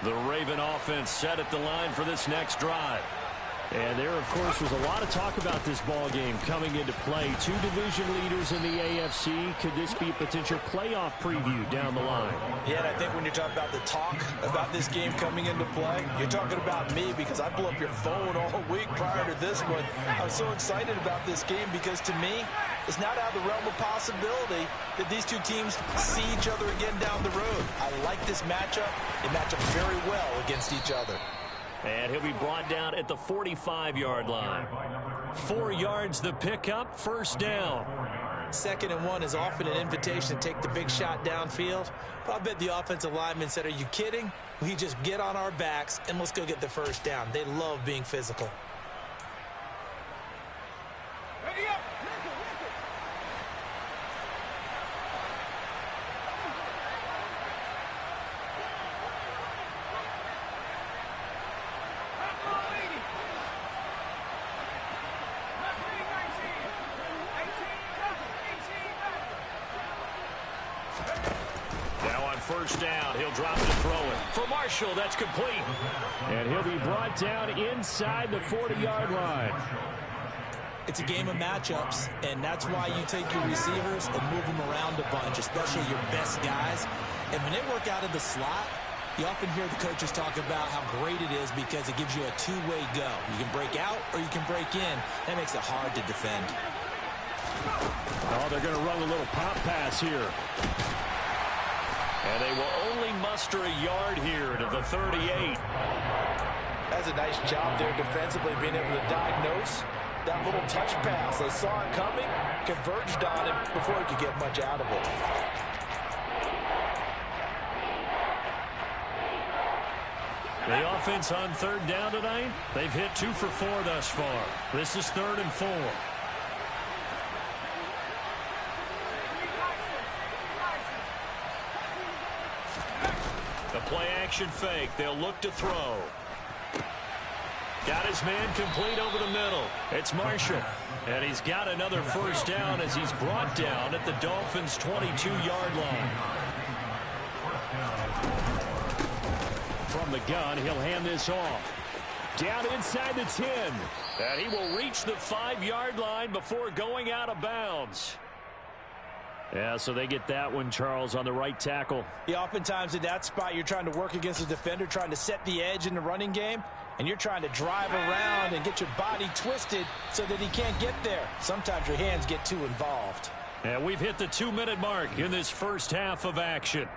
The Raven offense set at the line for this next drive. And there, of course, was a lot of talk about this ball game coming into play. Two division leaders in the AFC. Could this be a potential playoff preview down the line? Yeah, and I think when you're talking about the talk about this game coming into play, you're talking about me because I blew up your phone all week prior to this one. I'm so excited about this game because, to me, it's not out of the realm of possibility that these two teams see each other again down the road. I like this matchup. They match up very well against each other. And he'll be brought down at the 45-yard line. 4 yards the pickup, first down. 2nd and 1 is often an invitation to take the big shot downfield. But I bet the offensive lineman said, are you kidding? We just get on our backs and let's go get the first down. They love being physical. Ready up. First down, he'll drop it and throw it. For Marshall, that's complete. And he'll be brought down inside the 40-yard line. It's a game of matchups, and that's why you take your receivers and move them around a bunch, especially your best guys. And when they work out of the slot, you often hear the coaches talk about how great it is because it gives you a two-way go. You can break out or you can break in. That makes it hard to defend. Oh, they're going to run a little pop pass here. And they will only muster a yard here to the 38. That's a nice job there defensively, being able to diagnose that little touch pass. They saw it coming, converged on it before he could get much out of it. The offense on 3rd down tonight, they've hit 2 for 4 thus far. This is 3rd and 4. Play-action fake. They'll look to throw. Got his man complete over the middle. It's Marshall. And he's got another first down as he's brought down at the Dolphins' 22-yard line. From the gun, he'll hand this off. Down inside the 10. And he will reach the 5-yard line before going out of bounds. Yeah, so they get that one, Charles, on the right tackle. Yeah, oftentimes in that spot, you're trying to work against a defender, trying to set the edge in the running game, and you're trying to drive around and get your body twisted so that he can't get there. Sometimes your hands get too involved. And we've hit the 2-minute mark in this first half of action.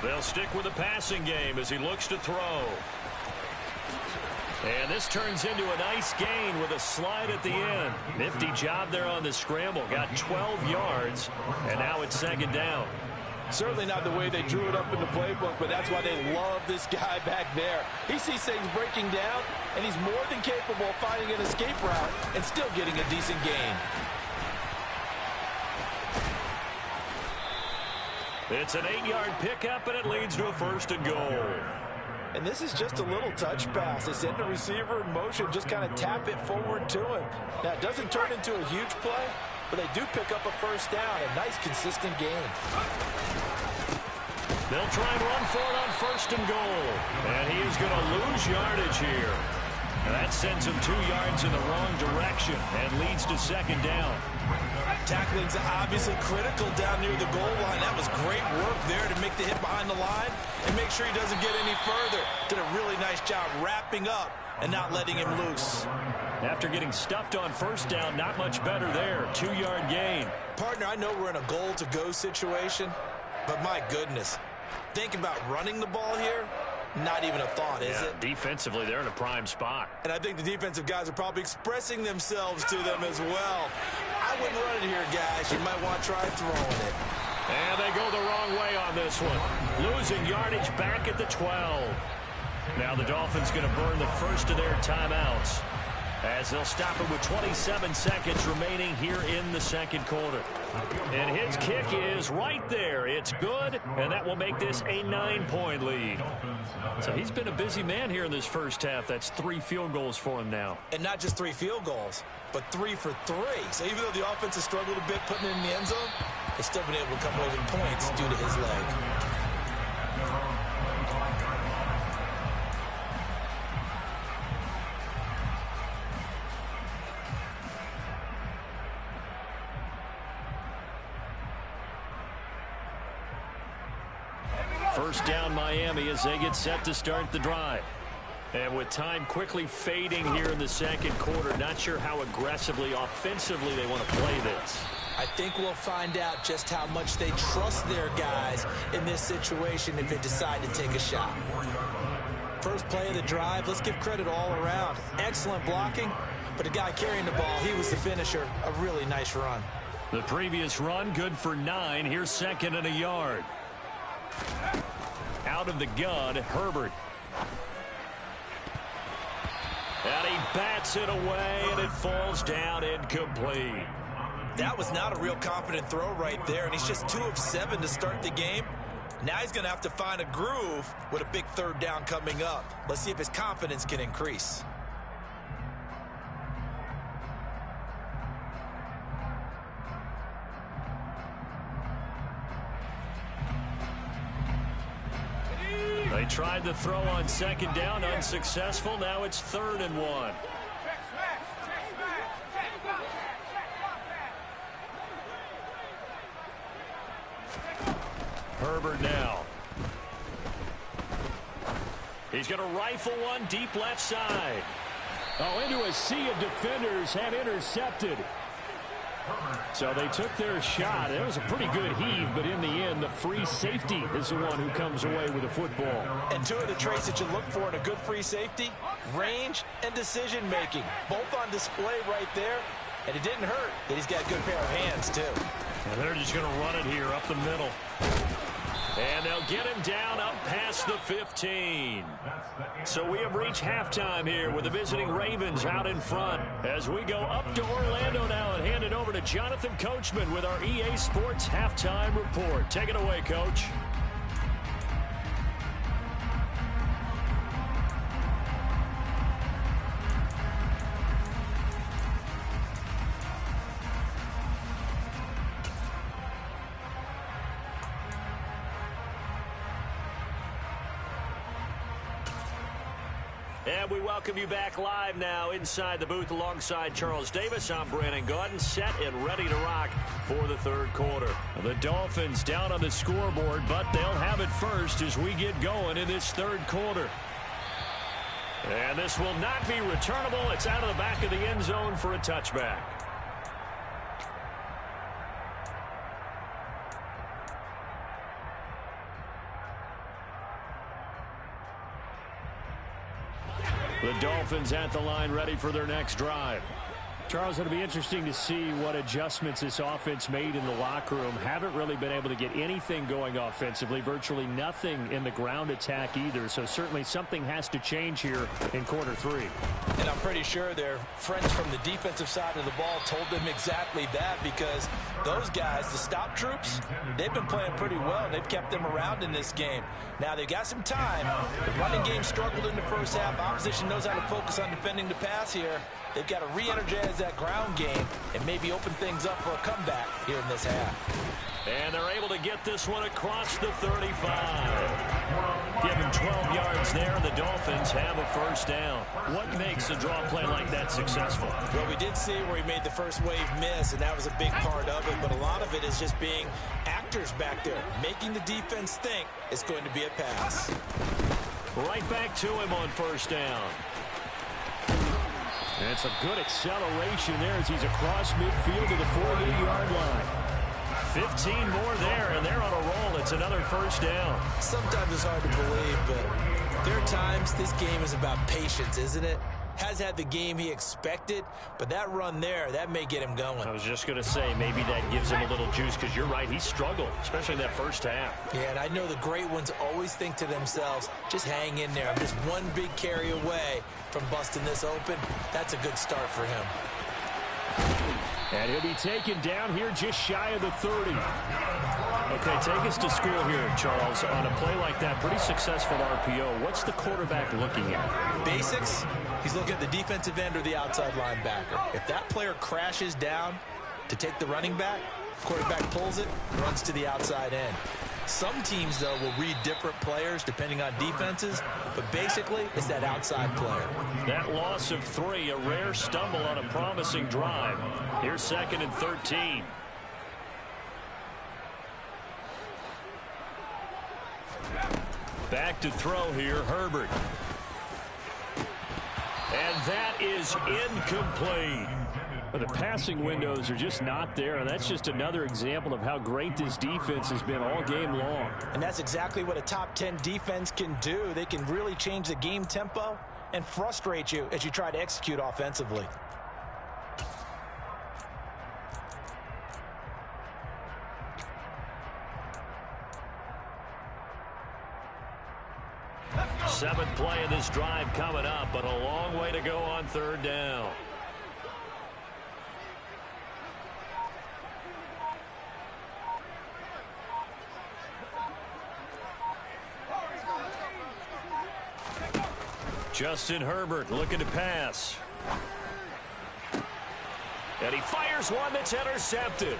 They'll stick with the passing game as he looks to throw. And this turns into a nice gain with a slide at the end. Nifty job there on the scramble. Got 12 yards, and now it's 2nd down. Certainly not the way they drew it up in the playbook, but that's why they love this guy back there. He sees things breaking down, and he's more than capable of finding an escape route and still getting a decent gain. It's an 8-yard pickup, and it leads to a 1st and goal. And this is just a little touch pass. They send the receiver in motion, just kind of tap it forward to him. Now, it doesn't turn into a huge play, but they do pick up a first down. A nice, consistent gain. They'll try and run for it on 1st and goal. And he is going to lose yardage here. And that sends him 2 yards in the wrong direction and leads to 2nd down. Tackling's obviously critical down near the goal line. That was great work there to make the hit behind the line and make sure he doesn't get any further. Did a really nice job wrapping up and not letting him loose. After getting stuffed on 1st down, not much better there. 2-yard gain. Partner, I know we're in a goal-to-go situation, but my goodness, think about running the ball here. Not even a thought, is it? Defensively, they're in a prime spot. And I think the defensive guys are probably expressing themselves to them as well. I wouldn't run it here, guys. You might want to try throwing it. And they go the wrong way on this one. Losing yardage back at the 12. Now the Dolphins going to burn the first of their timeouts. as they'll stop it with 27 seconds remaining here in the second quarter. And his kick is right there. It's good, and that will make this a 9-point lead. So he's been a busy man here in this first half. That's 3 field goals for him now. And not just 3 field goals, but 3 for 3. So even though the offense has struggled a bit putting it in the end zone, they've still been able to come away with points due to his leg. First down Miami as they get set to start the drive. And with time quickly fading here in the second quarter, not sure how aggressively, offensively they want to play this. I think we'll find out just how much they trust their guys in this situation if they decide to take a shot. First play of the drive, let's give credit all around. Excellent blocking, but the guy carrying the ball, he was the finisher. A really nice run. The previous run, good for 9. Here's 2nd and a yard. Out of the gun, Herbert. And he bats it away, and it falls down incomplete. That was not a real confident throw right there, and he's just 2 of 7 to start the game. Now he's going to have to find a groove with a big 3rd down coming up. Let's see if his confidence can increase. They tried to throw on 2nd down, unsuccessful. Now it's 3rd and 1. Herbert now. He's going to rifle one deep left side. Oh, into a sea of defenders and intercepted. So they took their shot. It was a pretty good heave, but in the end, the free safety is the one who comes away with the football. And 2 of the traits that you look for in a good free safety, range and decision-making. Both on display right there. And it didn't hurt that he's got a good pair of hands, too. And they're just going to run it here up the middle. And they'll get him down up past the 15. So we have reached halftime here with the visiting Ravens out in front. As we go up to Orlando now and hand it over to Jonathan Coachman with our EA Sports Halftime Report. Take it away, Coach. And we welcome you back live now inside the booth alongside Charles Davis. I'm Brandon Gaudin, set and ready to rock for the 3rd quarter. The Dolphins down on the scoreboard, but they'll have it first as we get going in this 3rd quarter. And this will not be returnable. It's out of the back of the end zone for a touchback. The Dolphins at the line ready for their next drive. Charles, it'll be interesting to see what adjustments this offense made in the locker room. Haven't really been able to get anything going offensively, virtually nothing in the ground attack either. So certainly something has to change here in quarter 3. And I'm pretty sure their friends from the defensive side of the ball told them exactly that, because those guys, the stop troops, they've been playing pretty well. They've kept them around in this game. Now they've got some time. The running game struggled in the first half. Opposition knows how to focus on defending the pass here. They've got to re-energize that ground game and maybe open things up for a comeback here in this half. And they're able to get this one across the 35. Give him 12 yards there, and the Dolphins have a first down. What makes a draw play like that successful? Well, we did see where he made the first wave miss, and that was a big part of it, but a lot of it is just being actors back there, making the defense think it's going to be a pass. Right back to him on first down. And it's a good acceleration there as he's across midfield to the 48-yard line. 15 more there, and they're on a roll. It's another first down. Sometimes it's hard to believe, but there are times this game is about patience, isn't it? has had the game he expected, but that run there, that may get him going. I was just going to say, maybe that gives him a little juice, because you're right, he struggled, especially in that first half. Yeah, and I know the great ones always think to themselves, just hang in there. I'm just one big carry away from busting this open. That's a good start for him. And he'll be taken down here just shy of the 30. Okay, take us to school here, Charles. On a play like that, pretty successful RPO. What's the quarterback looking at? Basics, he's looking at the defensive end or the outside linebacker. If that player crashes down to take the running back, quarterback pulls it, runs to the outside end. Some teams, though, will read different players depending on defenses, but basically it's that outside player. That loss of 3, a rare stumble on a promising drive. Here's 2nd and 13. Back to throw here, Herbert. And that is incomplete. But the passing windows are just not there, and that's just another example of how great this defense has been all game long. And that's exactly what a top 10 defense can do. They can really change the game tempo and frustrate you as you try to execute offensively. Seventh play of this drive coming up, but a long way to go on 3rd down. Justin Herbert looking to pass. And he fires one that's intercepted.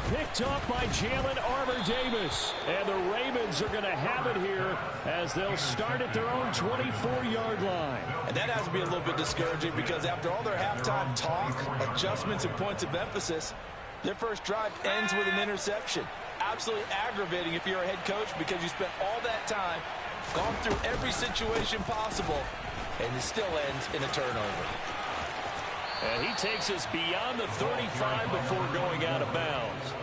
Picked off by Jalen Armour-Davis. And the Ravens are going to have it here as they'll start at their own 24-yard line. And that has to be a little bit discouraging because after all their halftime talk, adjustments, and points of emphasis, their first drive ends with an interception. Absolutely aggravating if you're a head coach because you spent all that time, gone through every situation possible, and it still ends in a turnover. And he takes us beyond the 35 before going out of bounds.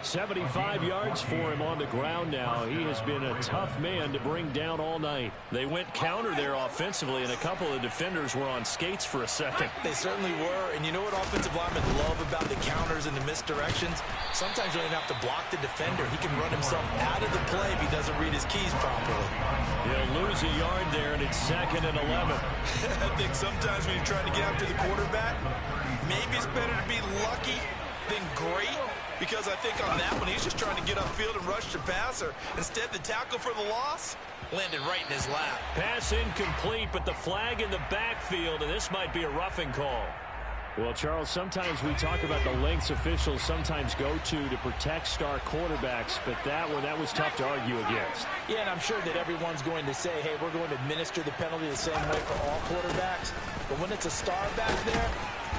75 yards for him on the ground now. He has been a tough man to bring down all night. They went counter there offensively, and a couple of defenders were on skates for a second. They certainly were, and you know what offensive linemen love about the counters and the misdirections? Sometimes you don't have to block the defender. He can run himself out of the play if he doesn't read his keys properly. He'll lose a yard there, and it's 2nd and 11. I think sometimes when you're trying to get after the quarterback, maybe it's better to be lucky than great. Because I think on that one, he's just trying to get upfield and rush the passer. Instead, the tackle for the loss landed right in his lap. Pass incomplete, but the flag in the backfield, and this might be a roughing call. Well, Charles, sometimes we talk about the lengths officials sometimes go to protect star quarterbacks, but that was tough to argue against. Yeah, and I'm sure that everyone's going to say, hey, we're going to administer the penalty the same way for all quarterbacks. But when it's a star back there,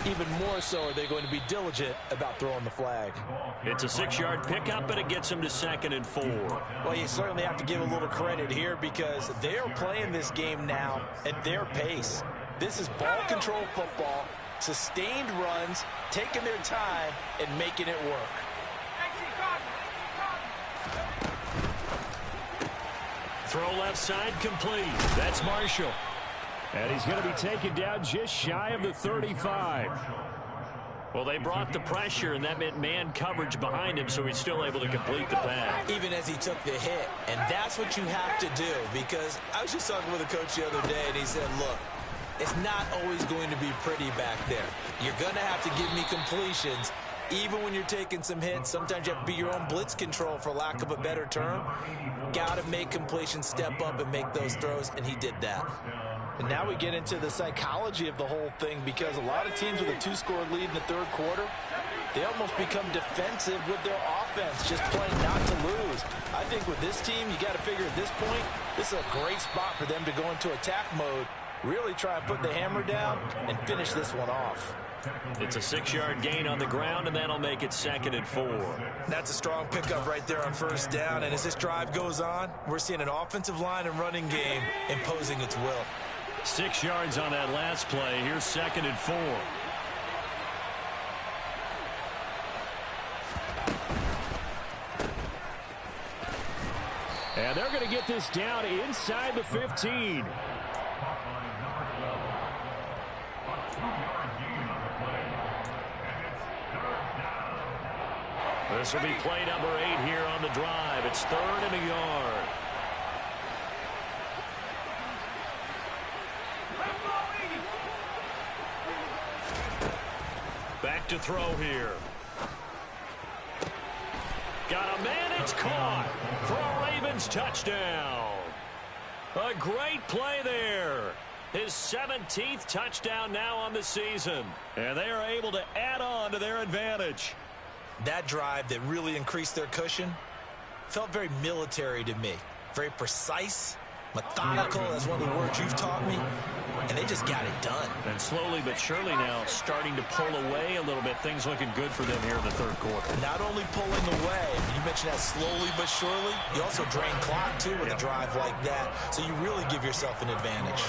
even more so are they going to be diligent about throwing the flag. It's a 6-yard pickup, and it gets them to 2nd and 4. Well, you certainly have to give a little credit here because they are playing this game now at their pace. This is ball control football, sustained runs, taking their time, and making it work. Throw left side complete. That's Marshall. And he's going to be taken down just shy of the 35. Well, they brought the pressure, and that meant man coverage behind him, so he's still able to complete the pass. Even as he took the hit. And that's what you have to do, because I was just talking with a coach the other day, and he said, look, it's not always going to be pretty back there. You're going to have to give me completions. Even when you're taking some hits, sometimes you have to be your own blitz control, for lack of a better term. Got to make completions, step up, and make those throws, and he did that. And now we get into the psychology of the whole thing, because a lot of teams with a 2-score lead in the 3rd quarter, they almost become defensive with their offense, just playing not to lose. I think with this team, you got to figure at this point, this is a great spot for them to go into attack mode, really try and put the hammer down and finish this one off. It's a 6-yard gain on the ground, and that'll make it 2nd and 4. That's a strong pickup right there on 1st down, and as this drive goes on, we're seeing an offensive line and running game imposing its will. 6 yards on that last play. Here's 2nd and 4. And they're going to get this down inside the 15. This will be play number 8 here on the drive. It's 3rd and a yard. Back to throw here. Got a man, it's caught for a Ravens touchdown. A great play there. His 17th touchdown now on the season. And they are able to add on to their advantage. That drive that really increased their cushion felt very military to me. Very precise, methodical, that's one of the words you've taught me. And they just got it done. And slowly but surely now starting to pull away a little bit. Things looking good for them here in the 3rd quarter. Not only pulling away, you mentioned that slowly but surely, you also drain clock too with a drive like that. So you really give yourself an advantage.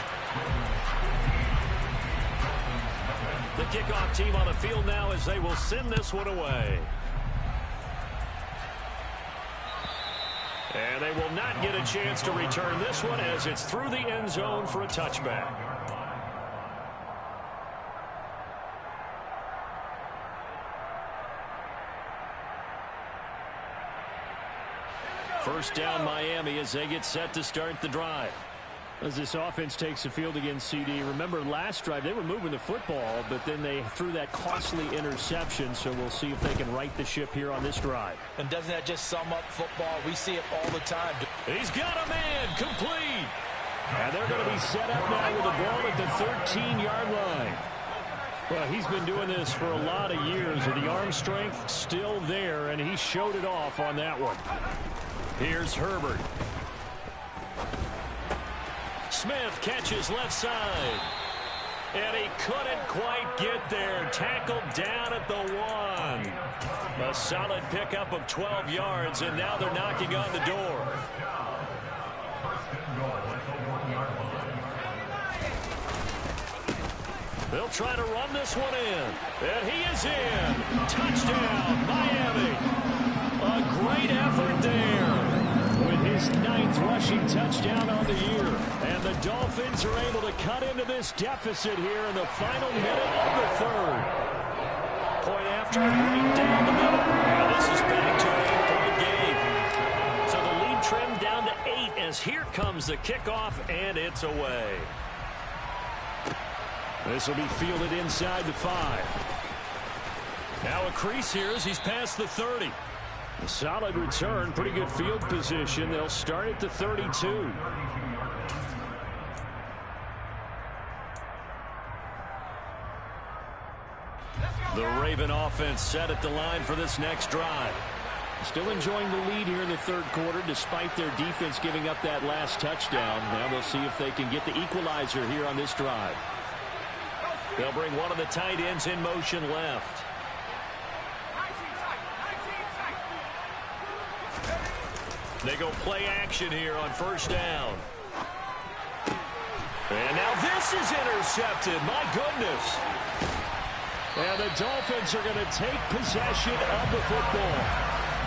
The kickoff team on the field now as they will send this one away. And they will not get a chance to return this one as it's through the end zone for a touchback. First down Miami as they get set to start the drive. As this offense takes the field against CD, remember last drive they were moving the football, but then they threw that costly interception, so we'll see if they can right the ship here on this drive. And doesn't that just sum up football? We see it all the time. He's got a man, complete. And they're going to be set up now with the ball at the 13-yard line. Well, he's been doing this for a lot of years, with the arm strength still there, and he showed it off on that one. Here's Herbert. Smith catches left side. And he couldn't quite get there. Tackled down at the 1. A solid pickup of 12 yards, and now they're knocking on the door. They'll try to run this one in. And he is in. Touchdown, Miami. A great effort there. With his 9th rushing touchdown on the year. And the Dolphins are able to cut into this deficit here in the final minute of the 3rd. Point after, right down the middle. And this is back to an 8-point game. So the lead trimmed down to 8 as here comes the kickoff, and it's away. This will be fielded inside the 5. Now a crease here as he's past the 30. A solid return, pretty good field position. They'll start at the 32. The Raven offense set at the line for this next drive. Still enjoying the lead here in the 3rd quarter despite their defense giving up that last touchdown. Now they'll see if they can get the equalizer here on this drive. They'll bring one of the tight ends in motion left. They go play action here on 1st down. And now this is intercepted. My goodness. And the Dolphins are going to take possession of the football.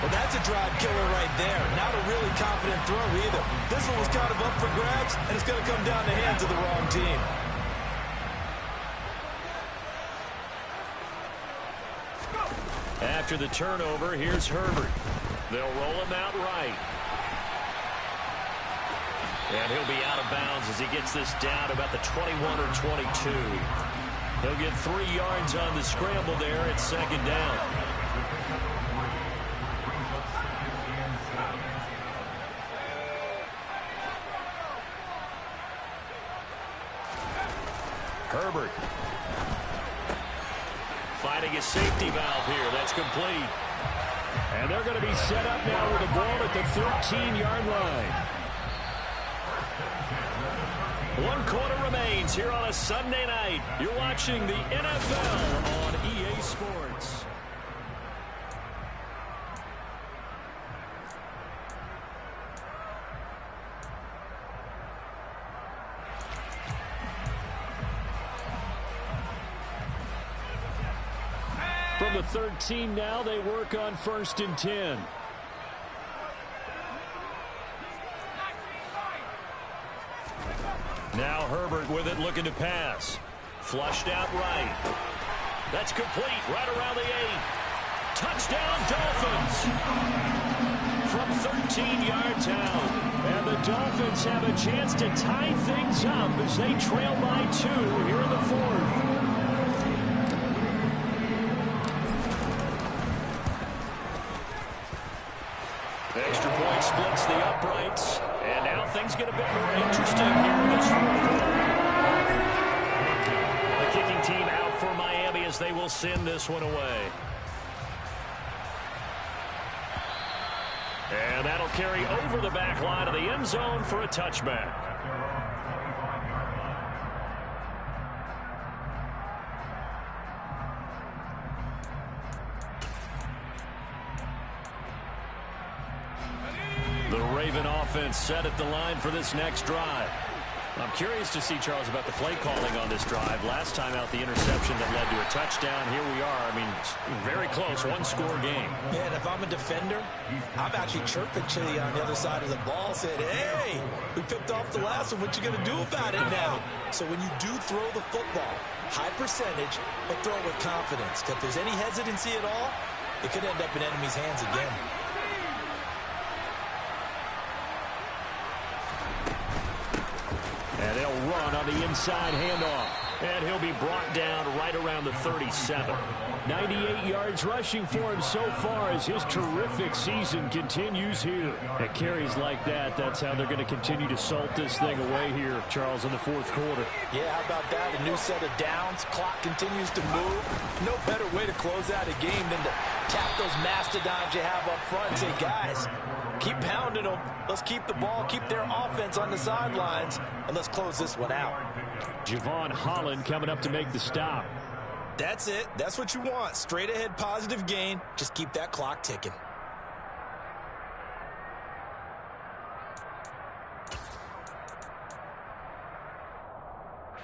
Well, that's a drive killer right there. Not a really confident throw either. This one was kind of up for grabs, and it's going to come down the hands of the wrong team. After the turnover, here's Herbert. They'll roll him out right. And he'll be out of bounds as he gets this down to about the 21 or 22. He'll get 3 yards on the scramble there at 2nd down. Herbert. Finding a safety valve here. That's complete. And they're going to be set up now with the ball at the 13-yard line. 1 quarter remains here on a Sunday night. You're watching the NFL on EA Sports. From the 13 now, they work on 1st and 10. Now Herbert with it, looking to pass. Flushed out right. That's complete, right around the 8. Touchdown, Dolphins. From 13 yards out. And the Dolphins have a chance to tie things up as they trail by 2 here in the 4th. Extra point splits the uprights. And now things get a bit more interesting here in this 4th quarter. The kicking team out for Miami as they will send this one away. And that'll carry over the back line of the end zone for a touchback. The Raven offense set at the line for this next drive. I'm curious to see, Charles, about the play calling on this drive. Last time out, the interception that led to a touchdown. Here we are. I mean, very close, one-score game. Yeah, and if I'm a defender, I'm actually chirping Chili on the other side of the ball, saying, hey, we picked off the last one. What you going to do about it now? So when you do throw the football, high percentage, but throw it with confidence. Because if there's any hesitancy at all, it could end up in enemy's hands again. And they'll run on the inside handoff. And he'll be brought down right around the 37. 98 yards rushing for him so far as his terrific season continues here. At carries like that, that's how they're going to continue to salt this thing away here, Charles, in the 4th quarter. Yeah, how about that? A new set of downs. Clock continues to move. No better way to close out a game than to tap those mastodons you have up front and say, guys, keep pounding them. Let's keep the ball, keep their offense on the sidelines, and let's close this one out. Javon Holland coming up to make the stop. That's it. That's what you want. Straight ahead positive gain. Just keep that clock ticking.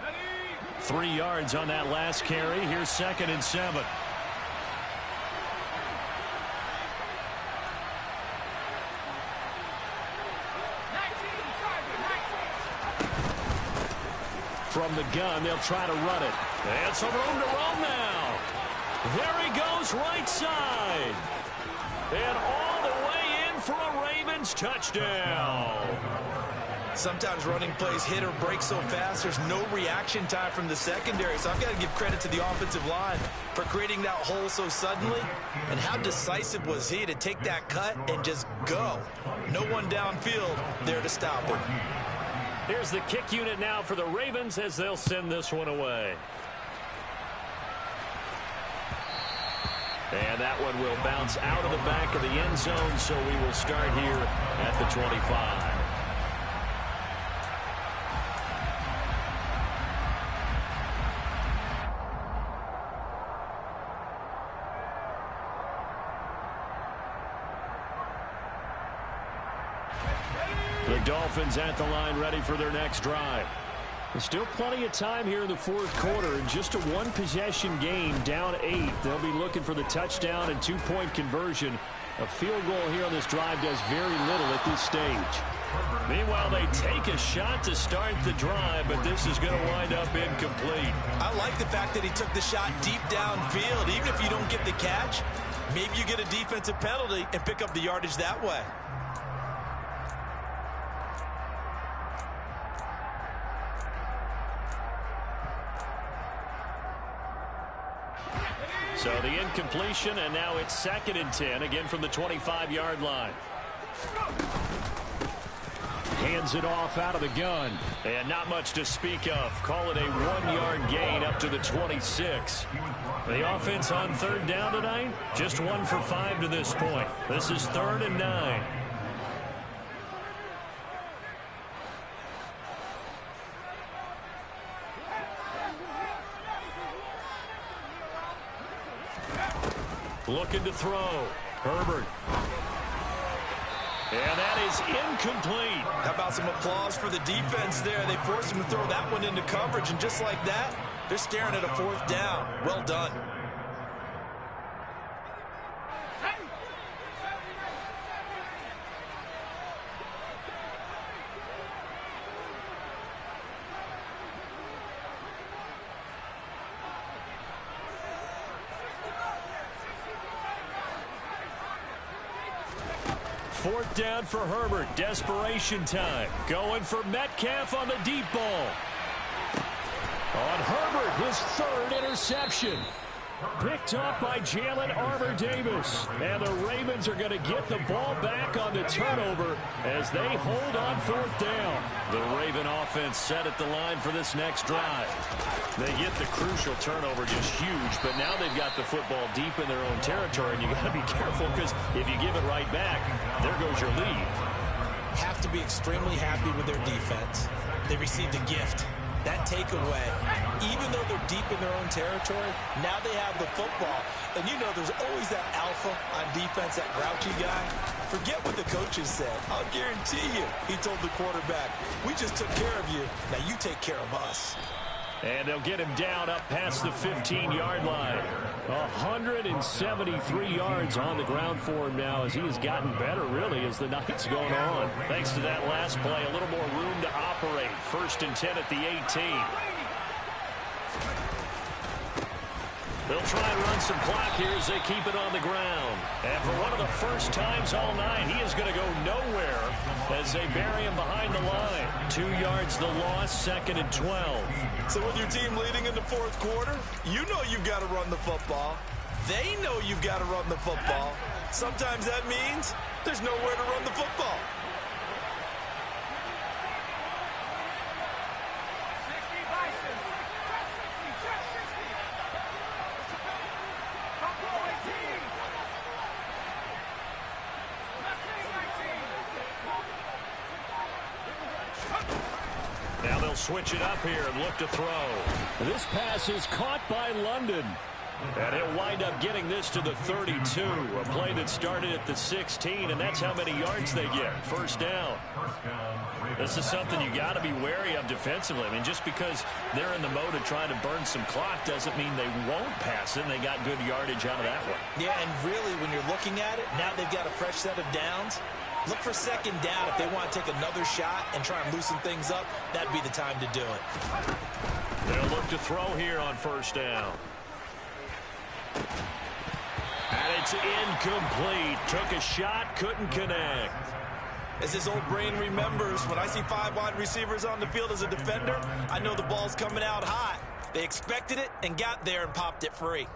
Ready? 3 yards on that last carry. Here's 2nd and 7. From the gun, they'll try to run it. And some room to roam now. There he goes, right side. And all the way in for a Ravens touchdown. Sometimes running plays hit or break so fast, there's no reaction time from the secondary. So I've got to give credit to the offensive line for creating that hole so suddenly. And how decisive was he to take that cut and just go. No one downfield there to stop him. Here's the kick unit now for the Ravens as they'll send this one away. And that one will bounce out of the back of the end zone, so we will start here at the 25. The Dolphins at the line ready for their next drive. There's still plenty of time here in the 4th quarter. In just a one-possession game, down 8. They'll be looking for the touchdown and 2-point conversion. A field goal here on this drive does very little at this stage. Meanwhile, they take a shot to start the drive, but this is going to wind up incomplete. I like the fact that he took the shot deep downfield. Even if you don't get the catch, maybe you get a defensive penalty and pick up the yardage that way. So the incompletion, and now it's 2nd and 10, again from the 25-yard line. Hands it off out of the gun. And not much to speak of. Call it a 1-yard gain up to the 26. The offense on 3rd down tonight, just 1 for 5 to this point. This is 3rd and 9. Looking to throw. Herbert. And that is incomplete. How about some applause for the defense there? They forced him to throw that one into coverage, and just like that, they're staring at a 4th down. Well done. 4th down for Herbert. Desperation time. Going for Metcalf on the deep ball. On Herbert, his 3rd interception. Picked off by Jalen Armour-Davis. And the Ravens are going to get the ball back on the turnover as they hold on 4th down. The Raven offense set at the line for this next drive. They get the crucial turnover, just huge, but now they've got the football deep in their own territory, and you got to be careful because if you give it right back, there goes your lead. Have to be extremely happy with their defense. They received a gift. That takeaway, even though they're deep in their own territory, now they have the football. And you know there's always that alpha on defense, that grouchy guy. Forget what the coaches said. I'll guarantee you, he told the quarterback, we just took care of you. Now you take care of us. And they'll get him down up past the 15-yard line. 173 yards on the ground for him now as he has gotten better, really, as the night's going on. Thanks to that last play, a little more room to operate. 1st and 10 at the 18. They'll try and run some clock here as they keep it on the ground. And for one of the first times all night, he is going to go nowhere as they bury him behind the line. 2 yards the loss, 2nd and 12. So with your team leading in the 4th quarter, you know you've got to run the football. They know you've got to run the football. Sometimes that means there's nowhere to run the football. Now they'll switch it up here and look to throw. This pass is caught by London. And he'll wind up getting this to the 32. A play that started at the 16, and that's how many yards they get. 1st down. This is something you got to be wary of defensively. I mean, just because they're in the mode of trying to burn some clock doesn't mean they won't pass it, and they got good yardage out of that one. Yeah, and really, when you're looking at it, now they've got a fresh set of downs. Look for 2nd down. If they want to take another shot and try and loosen things up, that'd be the time to do it. They'll look to throw here on 1st down. And it's incomplete. Took a shot, couldn't connect. As his old brain remembers, when I see 5 wide receivers on the field as a defender, I know the ball's coming out hot. They expected it and got there and popped it free.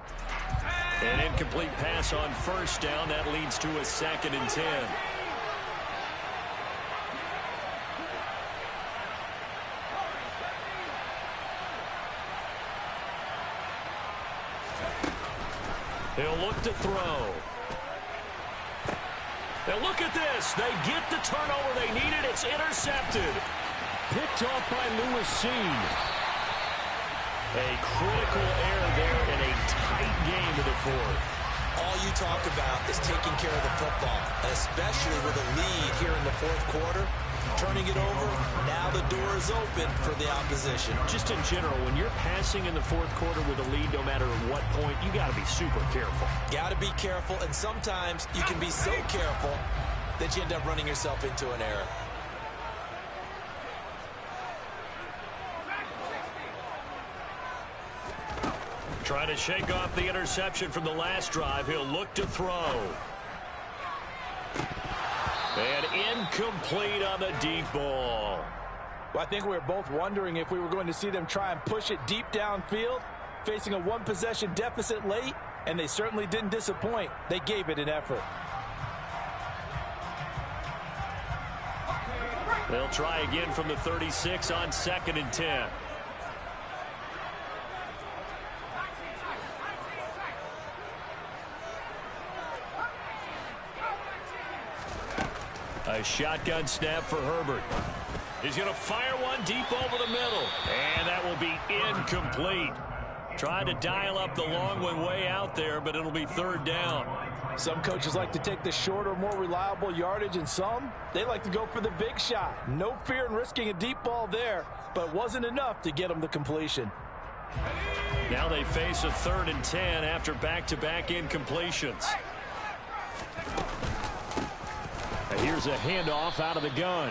An incomplete pass on 1st down. That leads to a 2nd and 10. He'll look to throw. Now look at this. They get the turnover they needed. It's intercepted. Picked off by Lewis Cine. A critical error there in a tight game in the 4th. All you talk about is taking care of the football, especially with a lead here in the 4th quarter. Turning it over, now the door is open for the opposition. Just in general, when you're passing in the 4th quarter with a lead, no matter at what point, you got to be super careful. Got to be careful, and sometimes you can be so careful that you end up running yourself into an error. Trying to shake off the interception from the last drive. He'll look to throw. And incomplete on the deep ball. Well, I think we were both wondering if we were going to see them try and push it deep downfield, facing a 1-possession deficit late, and they certainly didn't disappoint. They gave it an effort. They'll try again from the 36 on 2nd and 10. A shotgun snap for Herbert. He's going to fire one deep over the middle. And that will be incomplete. Trying to dial up the long one way out there, but it'll be 3rd down. Some coaches like to take the shorter, more reliable yardage, and some, they like to go for the big shot. No fear in risking a deep ball there, but it wasn't enough to get them the completion. Now they face a 3rd and 10 after back-to-back incompletions. And here's a handoff out of the gun.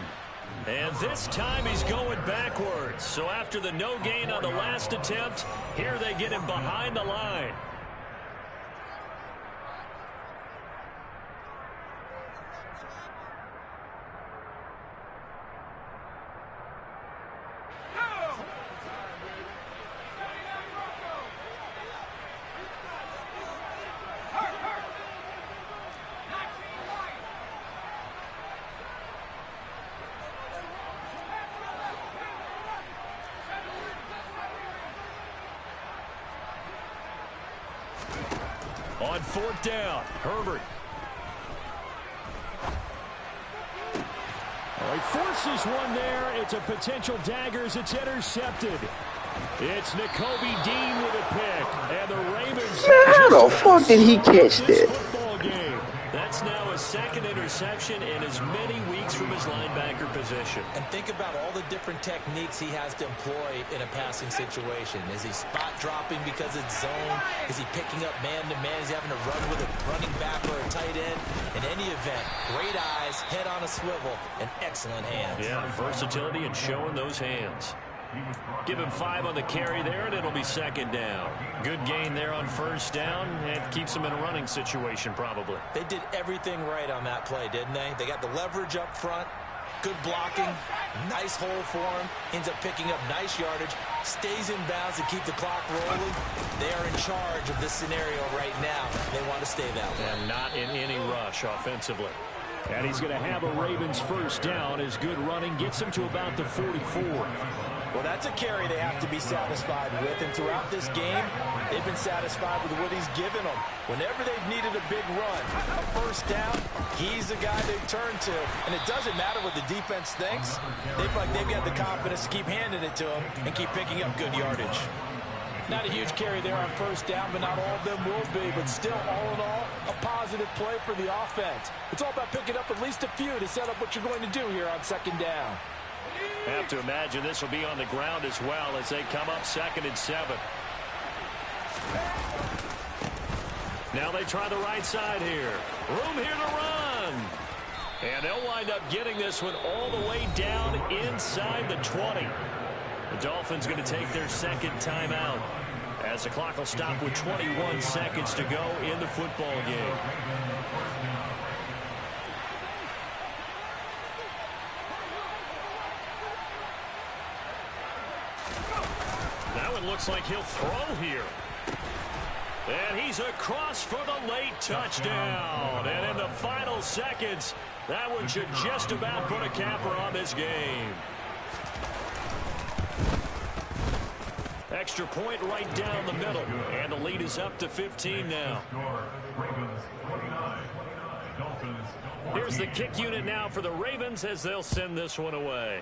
And this time he's going backwards. So after the no gain on the last attempt, here they get him behind the line. On 4th down, Herbert. He forces one there. It's a potential dagger as it's intercepted. It's Nakobe Dean with a pick. And the Ravens... Man, how the fuck did he catch that? Football game. That's now a second interception in as many weeks from his linebacker position. And think about all the different techniques he has to employ in a passing situation. Is he spot dropping because it's zone? Is he picking up man-to-man? Is he having to run with a running back or a tight end? In any event, great eyes, head on a swivel, and excellent hands. Yeah, versatility and showing those hands. Give him 5 on the carry there, and it'll be 2nd down. Good gain there on 1st down. It keeps him in a running situation, probably. They did everything right on that play, didn't they? They got the leverage up front, good blocking, nice hole for him, ends up picking up nice yardage, stays in bounds to keep the clock rolling. They are in charge of this scenario right now. They want to stay that way. And not in any rush offensively. And he's going to have a Ravens 1st down. His good running gets him to about the 44. Well, that's a carry they have to be satisfied with, and throughout this game, they've been satisfied with what he's given them. Whenever they've needed a big run, a 1st down, he's the guy they turn to. And it doesn't matter what the defense thinks. They feel like they've got the confidence to keep handing it to him and keep picking up good yardage. Not a huge carry there on 1st down, but not all of them will be. But still, all in all, a positive play for the offense. It's all about picking up at least a few to set up what you're going to do here on 2nd down. Have to imagine this will be on the ground as well as they come up 2nd and 7. Now they try the right side here. Room here to run. And they'll wind up getting this one all the way down inside the 20. The Dolphins going to take their 2nd timeout as the clock will stop with 21 seconds to go in the football game. Now it looks like he'll throw here. And he's across for the late touchdown. And in the final seconds, that one should just about put a capper on this game. Extra point right down the middle. And the lead is up to 15 now. Here's the kick unit now for the Ravens as they'll send this one away.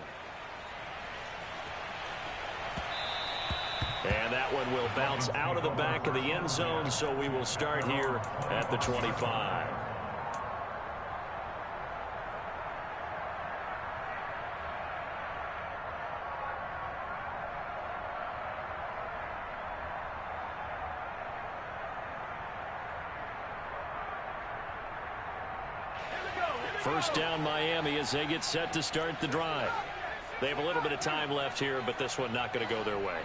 And that one will bounce out of the back of the end zone, so we will start here at the 25. First down Miami as they get set to start the drive. They have a little bit of time left here, but this one not going to go their way.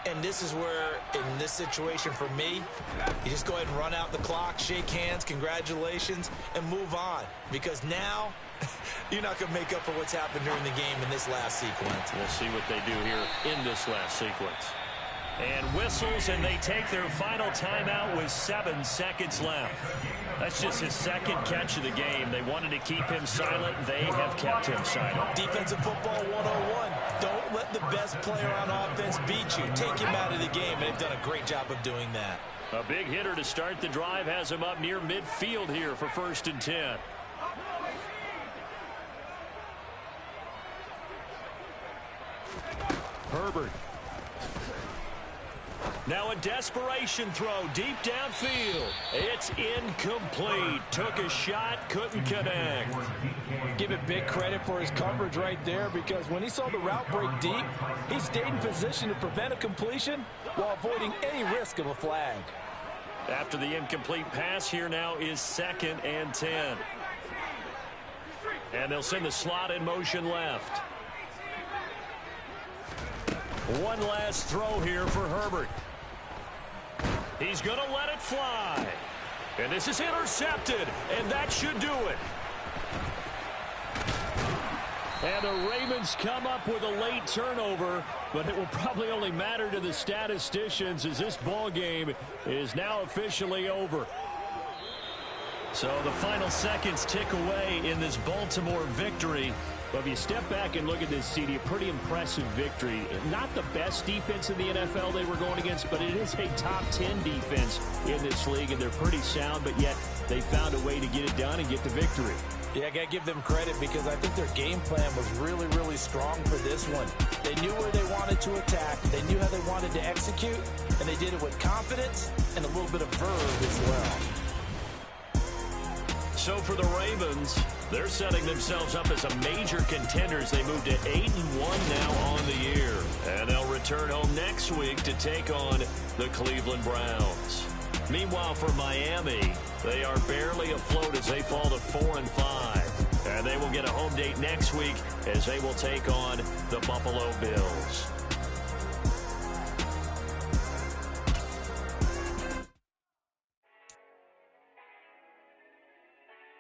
And this is where, in this situation for me, you just go ahead and run out the clock, shake hands, congratulations, and move on. Because now, you're not going to make up for what's happened during the game in this last sequence. We'll see what they do here in this last sequence. And whistles, and they take their final timeout with 7 seconds left. That's just his 2nd catch of the game. They wanted to keep him silent. They have kept him silent. Defensive football 101. Don't let the best player on offense beat you. Take him out of the game, and they've done a great job of doing that. A big hitter to start the drive has him up near midfield here for 1st and 10. Herbert. Now a desperation throw deep downfield. It's incomplete. Took a shot, couldn't connect. Give it big credit for his coverage right there, because when he saw the route break deep, he stayed in position to prevent a completion while avoiding any risk of a flag. After the incomplete pass, here now is 2nd and 10. And they'll send the slot in motion left. One last throw here for Herbert. He's going to let it fly. And this is intercepted, and that should do it. And the Ravens come up with a late turnover, but it will probably only matter to the statisticians as this ball game is now officially over. So the final seconds tick away in this Baltimore victory. But if you step back and look at this, CD, a pretty impressive victory. Not the best defense in the NFL they were going against, but it is a top 10 defense in this league, and they're pretty sound, but yet they found a way to get it done and get the victory. Yeah, I got to give them credit because I think their game plan was really, really strong for this one. They knew where they wanted to attack. They knew how they wanted to execute, and they did it with confidence and a little bit of verve as well. So for the Ravens, they're setting themselves up as a major contenders. They move to 8-1 now on the year. And they'll return home next week to take on the Cleveland Browns. Meanwhile, for Miami, they are barely afloat as they fall to 4-5. And they will get a home date next week as they will take on the Buffalo Bills.